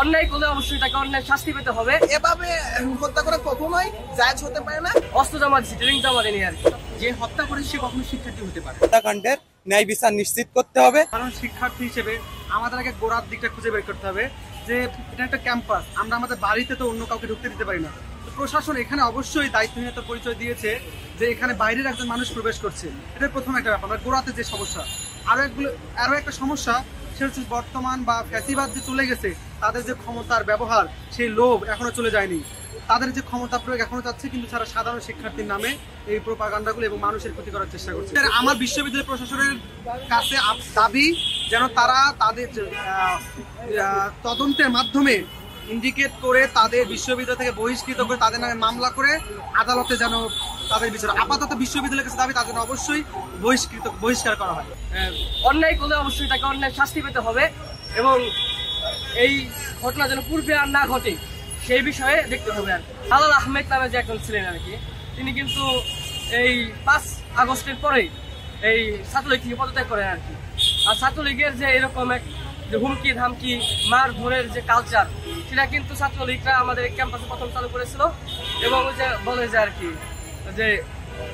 অন্যায় করলে অবশ্যই তাকে অন্যায় শাস্তি পেতে হবে। এভাবে হত্যা করা কখনোই জায়েজ হতে পারে না। অস্ত্র জমা দিচ্ছে, ট্রেনিং জমা দেয়নি আর কি। যে হত্যা করে সে কখনো শিক্ষার্থী হতে পারে। হত্যাকাণ্ডের ন্যায় বিচার নিশ্চিত করতে হবে। কারণ শিক্ষার্থী হিসেবে আমাদের আগে গোড়ার দিকটা খুঁজে বের করতে হবে যে এটা একটা ক্যাম্পাস, আমরা আমাদের বাড়িতে তো অন্য কাউকে ঢুকতে দিতে পারি না। তো প্রশাসন এখানে অবশ্যই দায়িত্বহীনতার পরিচয় দিয়েছে যে এখানে বাইরের একজন মানুষ প্রবেশ করছে। এটা প্রথম একটা ব্যাপার, আমরা গোড়াতে যে সমস্যা। আরো একটা সমস্যা সেটা হচ্ছে বর্তমান বা ফ্যাসিবাদ যে চলে গেছে, তাদের যে ক্ষমতার ব্যবহার, সেই লোভ এখনো চলে যায়নি। তাদের যে ক্ষমতা প্রয়োগ এখনো যাচ্ছে, কিন্তু তারা সাধারণ শিক্ষার্থীর নামে এই প্রোপাগান্ডাগুলো এবং মানুষের ক্ষতি করার চেষ্টা করছে। আমার বিশ্ববিদ্যালয় প্রশাসনের কাছে দাবি যেন তারা তাদের তদন্তের মাধ্যমে ইন্ডিকেট করে তাদের বিশ্ববিদ্যালয় থেকে বহিষ্কৃত করে তাদের নামে মামলা করে আদালতে যেন তাদের বিচার। আপাতত বিশ্ববিদ্যালয়ের কাছে দাবি তাদের অবশ্যই বহিষ্কার করা হয়। অন্যায় করলে অবশ্যই তাকে অন্যায় শাস্তি পেতে হবে এবং এই ঘটনা যেন পূর্বে আর না ঘটে সেই বিষয়ে দেখতে হবে আর কি। আলাল আহমেদ নামে যে একজন ছিলেন আর কি, তিনি কিন্তু এই 5 আগস্টের পরে এই ছাত্রলীগ থেকে পদত্যাগ করেন আর কি। আর ছাত্রলীগের যে এরকম এক যে হুমকি ধামকি মার ধরের যে কালচার, সেটা কিন্তু ছাত্রলীগরা আমাদের ক্যাম্পাসে প্রথম চালু করেছিল এবং ওই যে বলে যে আর কি যে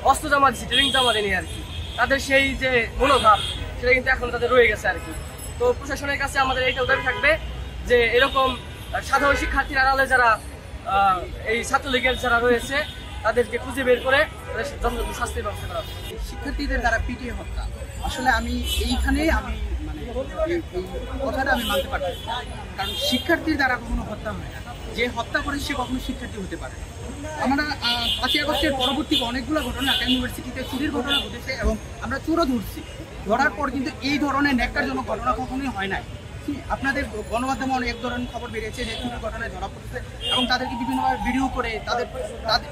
অস্ত্র জমা দিচ্ছে, ট্রেনিং জমা দেয়নি আর কি। তাদের সেই যে মনোভাব সেটা কিন্তু এখন তাদের রয়ে গেছে আর কি। তো প্রশাসনের কাছে আমাদের এইটাও দাবি থাকবে যে এরকম সাধারণ শিক্ষার্থীর আড়ালে যারা এই ছাত্রলীগের যারা রয়েছে তাদেরকে খুঁজে বের করে যথাযথ শাস্তির ব্যবস্থা করা। শিক্ষার্থীদের দ্বারা পিটিয়ে হত্যা, আসলে আমি এইখানে মানে এই কথাটা আমি মানতে পারছি, কারণ শিক্ষার্থীর দ্বারা কখনো হত্যা হয় না। যে হত্যা করে সে কখনো শিক্ষার্থী হতে পারে। আমরা 5 আগস্টের পরবর্তী অনেকগুলো ঘটনা ঢাকা ইউনিভার্সিটিতে চুরির ঘটনা ঘটেছে এবং আমরা চোরও ধরছি। ধরার পর কিন্তু এই ধরনের ন্যাক্কারজনক ঘটনা কখনোই হয় নাই। আপনাদের গণমাধ্যমে অনেক ধরনের খবর বেরিয়েছে যে চুরির ঘটনায় ধরা পড়েছে এবং তাদেরকে বিভিন্নভাবে ভিডিও করে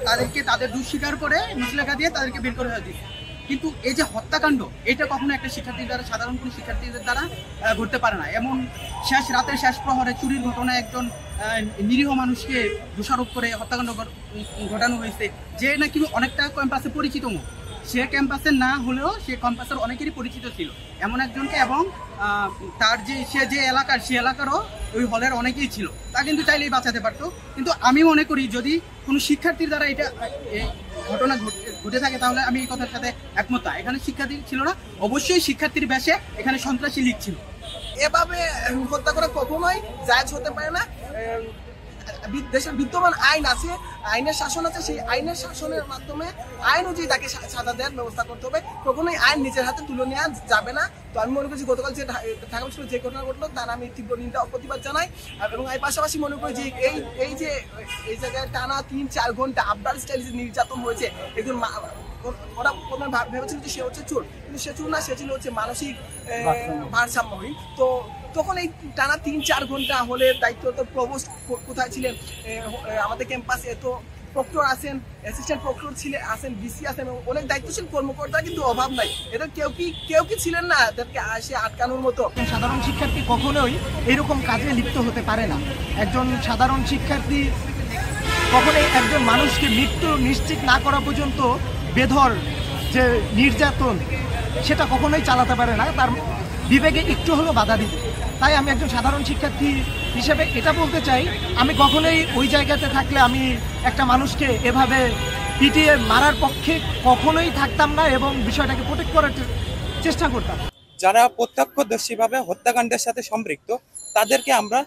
তাদেরকে তাদের দোষ স্বীকার করে মুচলেখা দিয়ে তাদেরকে বের করে দেওয়া দিচ্ছে। কিন্তু এই যে হত্যাকাণ্ড, এটা কখনো একটা শিক্ষার্থীর দ্বারা, সাধারণ কোনো শিক্ষার্থীদের দ্বারা ঘটতে পারে না। এমন রাতের শেষ প্রহরে চুরির ঘটনায় একজন নিরীহ মানুষকে দোষারোপ করে হত্যাকাণ্ড ঘটানো হয়েছে, যে নাকি অনেকটা ক্যাম্পাসে পরিচিত মুখ। সে ক্যাম্পাসের না হলেও সে ক্যাম্পাসের অনেকেরই পরিচিত ছিল এমন একজনকে, এবং তার সে যে এলাকার, সে এলাকারও ওই হলের অনেকেই ছিল। তা কিন্তু চাইলেই বাঁচাতে পারতো। কিন্তু আমি মনে করি যদি কোনো শিক্ষার্থীর দ্বারা এটা ঘটনা ঘটে থাকে তাহলে আমি এই কথার সাথে একমত না। এখানে শিক্ষার্থী ছিল না, অবশ্যই শিক্ষার্থীর বেশে এখানে সন্ত্রাসী লীগ ছিল। এভাবে হত্যা করা কখনোই জায়েজ হতে পারে না। দেশের বিদ্যমান আইন আছে, আইনের শাসন আছে, সেই আইনের শাসনের মাধ্যমে আইন অনুযায়ী তাকে সাজা দেওয়ার ব্যবস্থা করতে হবে। কখনোই আইন নিজের হাতে তুলে নেওয়া যাবে না। তো আমি মনে করছি গতকাল যে ঢাকা বিশ্ববিদ্যালয়ে যে ঘটনা ঘটলো তার আমি তীব্র নিন্দা ও প্রতিবাদ জানাই। এবং এর পাশাপাশি মনে করি যে এই যে এই জায়গায় টানা 3-4 ঘন্টা আবদার স্টাইলে নির্যাতন হয়েছে, একজন ওরা প্রথমে ভেবেছিল যে সে হচ্ছে চোর, কিন্তু সে চোর না, সে ছিল হচ্ছে মানসিক ভারসাম্যহীন। তো তখন এই টানা 3-4 ঘন্টা হলে দায়িত্বরত প্রভোস্ট কোথায় ছিলেন, আমাদের ক্যাম্পাসে এত প্রক্টর আছেন, অ্যাসিস্ট্যান্ট প্রক্টর আছেন, বিসি আছেন, অনেক দায়িত্বশীল কর্মকর্তা কিন্তু অভাব নাই। এটা কেউ কি ছিলেন না এদেরকে আসে আটকানোর মতো? সাধারণ শিক্ষার্থী কখনোই এরকম কাজে লিপ্ত হতে পারে না। একজন সাধারণ শিক্ষার্থী কখনোই একজন মানুষকে মৃত্যু নিশ্চিত না করা পর্যন্ত বেধর যে নির্যাতন, সেটা কখনোই চালাতে পারে না, তার বিবেকে একটু হলেও বাধা দিবে। তাই আমি একজন সাধারণ শিক্ষার্থী হিসেবে এটা বলতে চাই, আমি কখনোই ওই জায়গাতে থাকলে আমি একটা মানুষকে এভাবে পিটিয়ে মারার পক্ষে কখনোই থাকতাম না এবং বিষয়টাকে প্রোটেক্ট করার চেষ্টা করতাম। যারা প্রত্যক্ষদর্শীভাবে হত্যাকাণ্ডের সাথে সম্পৃক্ত তাদেরকে আমরা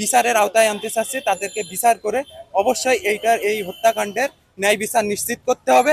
বিচারের আওতায় আনতে চাচ্ছি। তাদেরকে বিচার করে অবশ্যই এই হত্যাকাণ্ডের ন্যায় বিচার নিশ্চিত করতে হবে।